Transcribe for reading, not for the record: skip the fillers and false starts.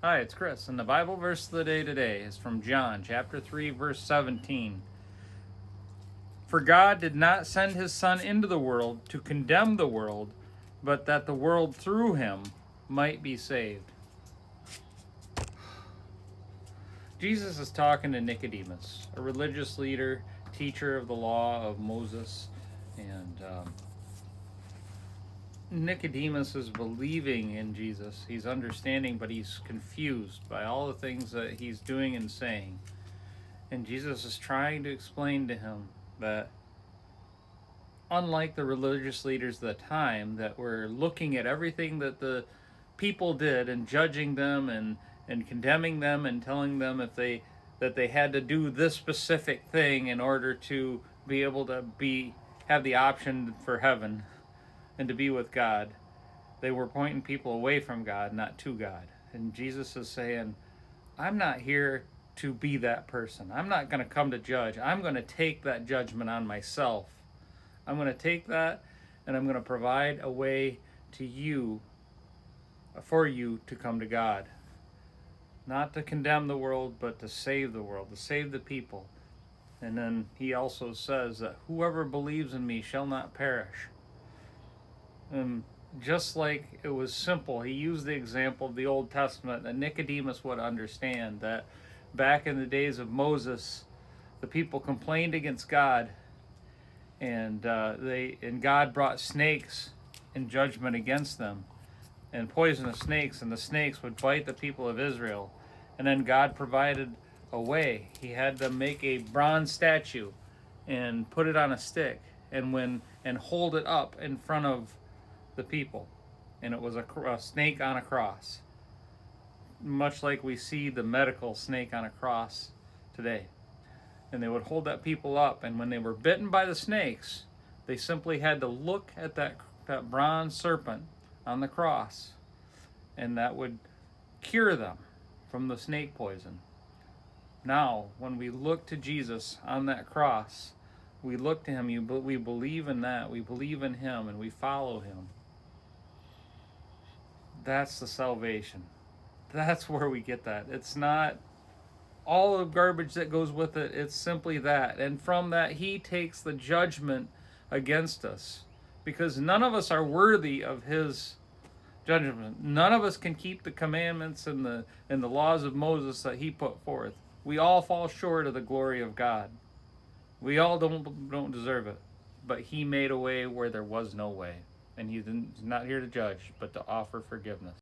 Hi, it's Chris, and the Bible verse of the day today is from John chapter 3, verse 17. For God did not send his Son into the world to condemn the world, but that the world through him might be saved. Jesus is talking to Nicodemus, a religious leader, teacher of the law of Moses, and Nicodemus is believing in Jesus. He's understanding, but he's confused by all the things that he's doing and saying. And Jesus is trying to explain to him that, unlike the religious leaders of the time that were looking at everything that the people did and judging them and condemning them and telling them if they that they had to do this specific thing in order to be able to have the option for heaven and to be with God, they were pointing people away from God, not to God. And Jesus is saying, I'm not here to be that person. I'm not going to come to judge. I'm going to take that judgment on myself. I'm going to take that and I'm going to provide a way to you, for you to come to God. Not to condemn the world, but to save the world, to save the people. And then he also says that whoever believes in me shall not perish. And just like it was simple, he used the example of the Old Testament that Nicodemus would understand that back in the days of Moses, the people complained against God, and God brought snakes in judgment against them, and poisonous snakes, and the snakes would bite the people of Israel. And then God provided a way. He had them make a bronze statue and put it on a stick and hold it up in front of the people, and it was a snake on a cross, much like we see the medical snake on a cross today. And they would hold that people up, and when they were bitten by the snakes, they simply had to look at that bronze serpent on the cross, and that would cure them from the snake poison. Now, when we look to Jesus on that cross, we look to him, we believe in that, we believe in him, and we follow him. That's the salvation. That's where we get that. It's not all the garbage that goes with it, it's simply that. And from that, he takes the judgment against us, because none of us are worthy of his judgment. None of us can keep the commandments and the laws of Moses that he put forth. We all fall short of the glory of God. We all don't deserve it. But he made a way where there was no way. And he's not here to judge, but to offer forgiveness.